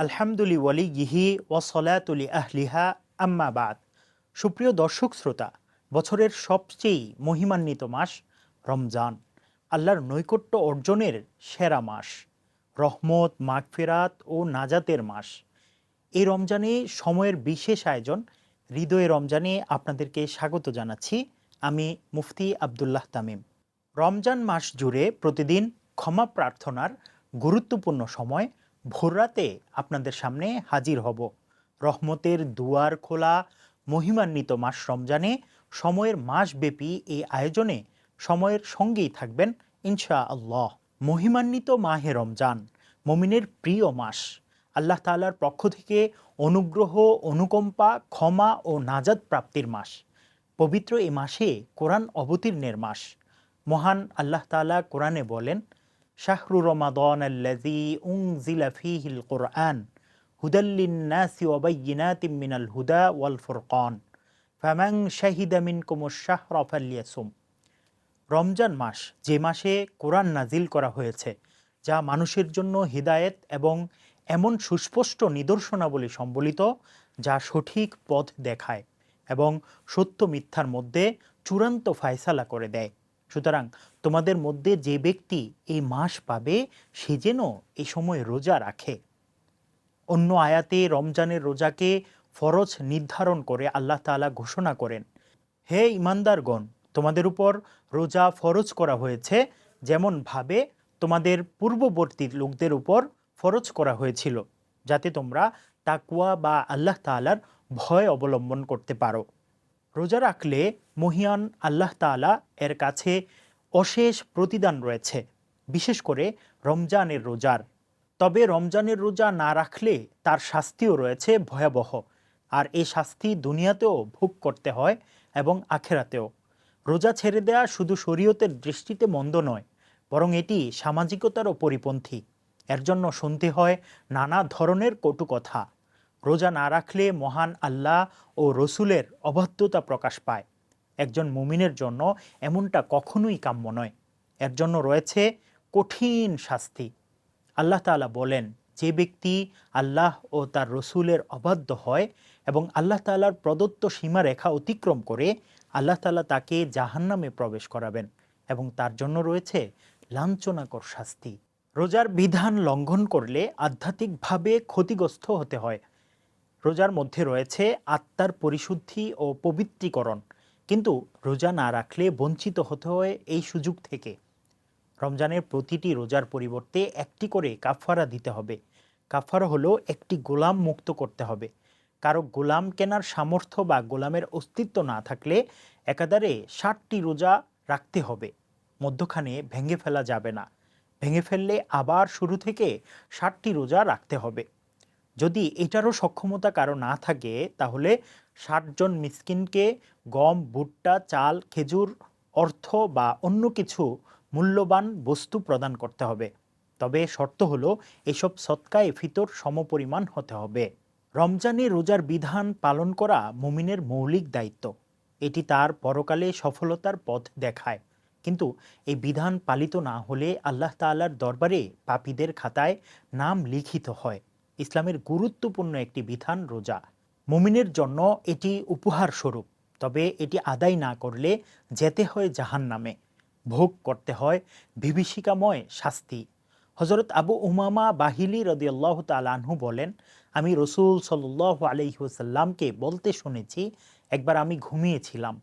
আলহামদুলিল্লাহি ওয়ালিয়িহি ওয়াসসালাতুলি আহলিহা আম্মা বাদ। সুপ্রিয় দর্শক শ্রোতা, বছরের সবচেয়ে মহিমান্বিত মাস রমজান, আল্লাহর নৈকট্য অর্জনের সেরা মাস, রহমত, মাগফিরাত ও নাজাতের মাস। এই রমজানে সময়ের বিশেষ আয়োজন হৃদয়ে রমজানে আপনাদেরকে স্বাগত জানাচ্ছি। আমি মুফতি আবদুল্লাহ তামিম। রমজান মাস জুড়ে প্রতিদিন ক্ষমা প্রার্থনার গুরুত্বপূর্ণ সময় ভোররাতে আপনাদের সামনে হাজির হব। রহমতের দুয়ার খোলা মহিমান্বিত মাস রমজানে সময়ের মাসব্যাপী এই আয়োজনে সময়ের সঙ্গেই থাকবেন ইনশা আল্লাহ। মহিমান্বিত মাহে রমজান মুমিনের প্রিয় মাস, আল্লাহ তাআলার পক্ষ থেকে অনুগ্রহ, অনুকম্পা, ক্ষমা ও নাজাত প্রাপ্তির মাস। পবিত্র এই মাসে কোরআন অবতীর্ণের মাস। মহান আল্লাহ তাআলা কোরআনে বলেন, শাহরু রমাদান আল্লাযী উনজিলা ফীহিল কুরআন হুদাল লিন-নাসি ওয়া বাইয়িনাতিম মিনাল হুদা ওয়াল ফুরকান ফামান শাহিদা মিনকুমুশ শাহরা ফালইয়াসুম। রমজান মাস যে মাসে কোরআন নাজিল করা হয়েছে, যা মানুষের জন্য হিদায়েত এবং এমন সুস্পষ্ট নিদর্শনাবলী সম্বলিত যা সঠিক পথ দেখায় এবং সত্য মিথ্যার মধ্যে চূড়ান্ত ফায়সালা করে দেয়। সুতরাং তোমাদের মধ্যে যে ব্যক্তি এই মাস পাবে সে যেন এই সময় রোজা রাখে। অন্য আয়াতে রমজানের রোজাকে ফরজ নির্ধারণ করে আল্লাহ তাআলা ঘোষণা করেন, হে ইমানদারগণ, তোমাদের উপর রোজা ফরজ করা হয়েছে যেমনভাবে তোমাদের পূর্ববর্তী লোকদের উপর ফরজ করা হয়েছিল, যাতে তোমরা তাকওয়া বা আল্লাহ তাআলার ভয় অবলম্বন করতে পারো। রোজা রাখলে মহিয়ান আল্লাহ তাআলা এর কাছে অশেষ প্রতিদান রয়েছে, বিশেষ করে রমজানের রোজার। তবে রমজানের রোজা না রাখলে তার শাস্তিও রয়েছে ভয়াবহ, আর এই শাস্তি দুনিয়াতেও ভোগ করতে হয় এবং আখেরাতেও। রোজা ছেড়ে দেয়া শুধু শরীয়তের দৃষ্টিতে মন্দ নয়, বরং এটি সামাজিকতারও পরিপন্থী। এর জন্য শুনতে হয় নানা ধরনের কটু কথা। রোজা না রাখলে মহান আল্লাহ ও রসুলের অবাধ্যতা প্রকাশ পায়। একজন মুমিনের জন্য এমনটা কখনোই কাম্য নয়। এর জন্য রয়েছে কঠিন শাস্তি। আল্লাহ তাআলা বলেন, যে ব্যক্তি আল্লাহ ও তার রসুলের অবাধ্য হয় এবং আল্লাহ তাআলার প্রদত্ত সীমারেখা অতিক্রম করে, আল্লাহ তাআলা তাকে জাহান্নামে প্রবেশ করাবেন এবং তার জন্য রয়েছে লাঞ্ছনাকর শাস্তি। রোজার বিধান লঙ্ঘন করলে আধ্যাত্মিকভাবে ক্ষতিগ্রস্ত হতে হয়। রোজার মধ্যে রয়েছে আত্মার পরিশুদ্ধি ও পবিত্রীকরণ, কিন্তু রোজা না রাখলে বঞ্চিত হতে হয় এই সুযোগ থেকে। রমজানের প্রতিটি রোজার পরিবর্তে একটি করে কাফারা দিতে হবে। কাফারা হলো একটি গোলাম মুক্ত করতে হবে। কারো গোলাম কেনার সামর্থ্য বা গোলামের অস্তিত্ব না থাকলে একাধারে 60টি রোজা রাখতে হবে। মধ্যখানে ভেঙে ফেলা যাবে না। ভেঙে ফেললে আবার শুরু থেকে 60টি রোজা রাখতে হবে। যদি এটারও সক্ষমতা কারো না থাকে, তাহলে 60 জন মিসকিনকে গম, ভুট্টা, চাল, খেজুর, অর্থ বা অন্য কিছু মূল্যবান বস্তু প্রদান করতে হবে। তবে শর্ত হলো এসব সদকায়ে ফিতর সমপরিমাণ হতে হবে। রমজানে রোজার বিধান পালন করা মুমিনের মৌলিক দায়িত্ব। এটি তার পরকালে সফলতার পথ দেখায়। কিন্তু এই বিধান পালিত না হলে আল্লাহ তাআলার দরবারে পাপীদের খাতায় নাম লিখিত হয়। ইসলামের গুরুত্বপূর্ণ একটি বিধান রোজা। মুমিনের জন্য এটি উপহার স্বরূপ। তবে এটি আদায় না করলে যেতে হয় জাহান্নামে, ভোগ করতে হয় বিভীষিকাময় শাস্তি। হযরত আবু উমামা বাহিলি রাদিয়াল্লাহু তাআলা আনহু বলেন, আমি রাসূল সাল্লাল্লাহু আলাইহি ওয়াসাল্লামকে বলতে শুনেছি, একবার আমি ঘুমিয়েছিলাম।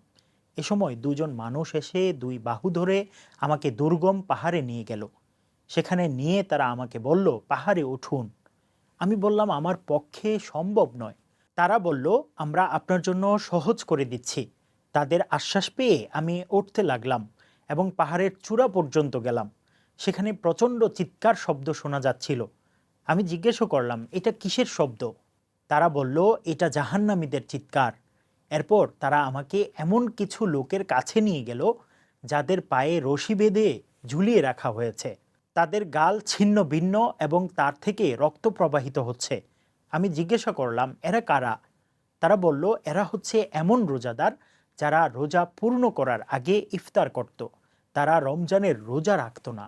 এ সময় দুজন মানুষ এসে দুই বাহু ধরে আমাকে দুর্গম পাহাড়ে নিয়ে গেল। সেখানে নিয়ে তারা আমাকে বলল, পাহাড়ে উঠুন। আমি বললাম, আমার পক্ষে সম্ভব নয়। তারা বলল, আমরা আপনার জন্য সহজ করে দিচ্ছি। তাদের আশ্বাস পেয়ে আমি উঠতে লাগলাম এবং পাহাড়ের চূড়া পর্যন্ত গেলাম। সেখানে প্রচণ্ড চিৎকার শব্দ শোনা যাচ্ছিল। আমি জিজ্ঞেসও করলাম, এটা কিসের শব্দ? তারা বলল, এটা জাহান্নামীদের চিৎকার। এরপর তারা আমাকে এমন কিছু লোকের কাছে নিয়ে গেল যাদের পায়ে রশি বেঁধে ঝুলিয়ে রাখা হয়েছে। তাদের গাল ছিন্ন ভিন্ন এবং তার থেকে রক্ত প্রবাহিত হচ্ছে। আমি জিজ্ঞাসা করলাম, এরা কারা? তারা বলল, এরা হচ্ছে এমন রোজাদার যারা রোজা পূর্ণ করার আগে ইফতার করত। তারা রমজানের রোজা রাখত না।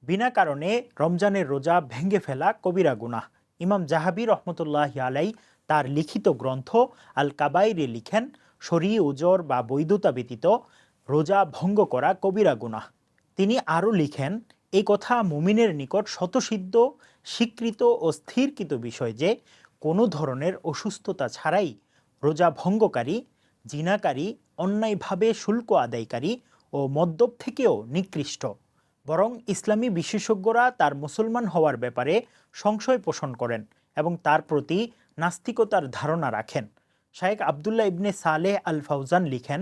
বিনা কারণে রমজানের রোজা ভেঙে ফেলা কবিরা গুনাহ। ইমাম জাহাবি রহমতুল্লাহি আলাই তার লিখিত গ্রন্থ আল কাবাইরে লিখেন, শরঈ ওজর বা বৈধতা ব্যতীত রোজা ভঙ্গ করা কবিরা গুনাহ। তিনি আরও লিখেন, এই কথা মুমিনের নিকট স্বতঃসিদ্ধ, স্বীকৃত ও স্থিরকৃত বিষয় যে কোনো ধরনের অসুস্থতা ছাড়াই রোজা ভঙ্গকারী, জিনাকারী, অন্যায়ভাবে শুল্ক আদায়কারী ও মদ্যপ থেকেও নিকৃষ্ট। বরং ইসলামী বিশেষজ্ঞরা তার মুসলমান হওয়ার ব্যাপারে সংশয় পোষণ করেন এবং তার প্রতি নাস্তিকতার ধারণা রাখেন। শায়েখ আবদুল্লাহ ইবনে সালেহ আল ফাউজান লিখেন,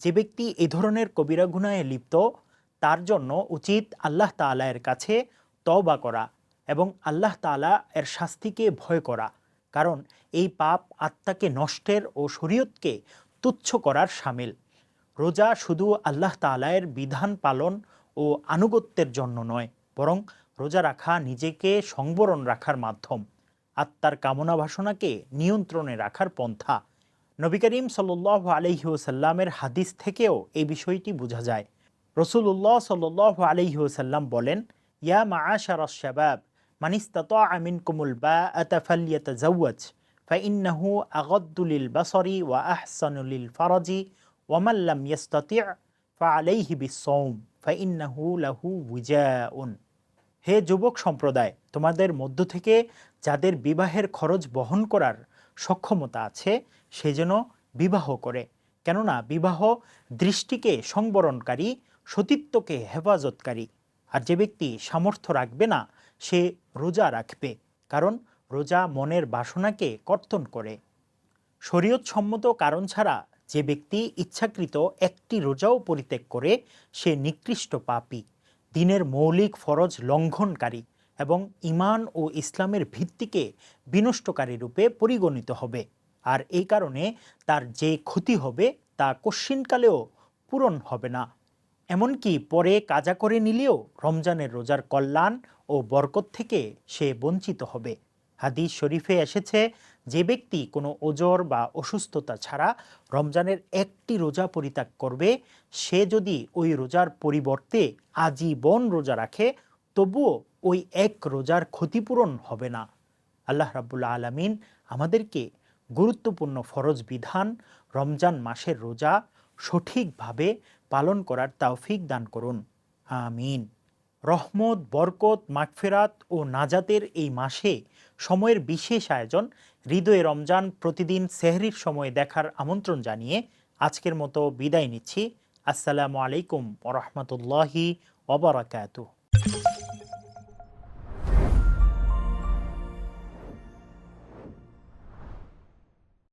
যে ব্যক্তি এ ধরনের কবিরা গুনাহে লিপ্ত তার জন্য উচিত আল্লাহ তাআলা এর কাছে তওবা করা এবং আল্লাহ তাআলা এর শাস্তিকে ভয় করা, কারণ এই পাপ আত্মাকে নষ্টের ও শরীয়তকে তুচ্ছ করার শামিল। রোজা শুধু আল্লাহ তাআলা এর বিধান পালন ও আনুগত্যের জন্য নয়, বরং রোজা রাখা নিজেকে সংবরণ রাখার মাধ্যম, আত্মার কামনা বাসনাকে নিয়ন্ত্রণে রাখার পন্থা। নবী করিম সাল্লাল্লাহু আলাইহি ওয়াসাল্লামের হাদিস থেকেও এই বিষয়টি বোঝা যায়। রাসূলুল্লাহ সাল্লাল্লাহু আলাইহি ওয়াসাল্লাম বলেন, ইয়া মাআশারাশ শাবাব মান ইসতাতাআ মিনকুমুল বাআতা ফালইয়াতাযাওয়াজ ফাইন্নাহু আগাদ্দু লিল বাসারি ওয়া আহসানু লিল ফারাজি ওয়া মান লাম ইস্তাতি' ফাআলাইহি বিস-সাওম ফাইন্নাহু লাহু উজাউন। হে যুবক সম্প্রদায়, তোমাদের মধ্য থেকে যাদের বিবাহের খরচ বহন করার সক্ষমতা আছে সে যেন বিবাহ করে, কেননা বিবাহ দৃষ্টিকে সংবরণকারী, সতীত্বকে হেফাজতকারী। আর যে ব্যক্তি সামর্থ্য রাখবে না সে রোজা রাখবে, কারণ রোজা মনের বাসনাকে কর্তন করে। শরীয়ত সম্মত কারণ ছাড়া যে ব্যক্তি ইচ্ছাকৃত একটি রোজাও পরিত্যাগ করে সে নিকৃষ্ট পাপী, দ্বীনের মৌলিক ফরজ লঙ্ঘনকারী এবং ঈমান ও ইসলামের ভিত্তিকে বিনষ্টকারী রূপে পরিগণিত হবে। আর এই কারণে তার যে ক্ষতি হবে তা কশ্চিনকালেও পূরণ হবে না। এমনকি পরে কাজা করে নিলেও রমজানের রোজার কল্যাণ ও বরকত থেকে সে বঞ্চিত হবে। হাদিস শরীফে এসেছে, যে ব্যক্তি কোনো ওজর বা অসুস্থতা ছাড়া রমজানের একটি রোজা পরিত্যাগ করবে, সে যদি ওই রোজার পরিবর্তে আজীবন রোজা রাখে তবুও ওই এক রোজার ক্ষতিপূরণ হবে না। আল্লাহ রাব্বুল আলামিন আমাদেরকে গুরুত্বপূর্ণ ফরজ বিধান রমজান মাসের রোজা সঠিকভাবে পালন করার তৌফিক দান করুন, আমিন। রহমত, বরকত, মাগফিরাত ও নাজাতের এই মাসে সময়ের বিশেষ আয়োজন হৃদয়ে রমজান প্রতিদিন সেহরির সময় দেখার আমন্ত্রণ জানিয়ে আজকের মতো বিদায় নিচ্ছি। আসসালামু আলাইকুম ওয়া রাহমাতুল্লাহি ওয়া বারাকাতুহু।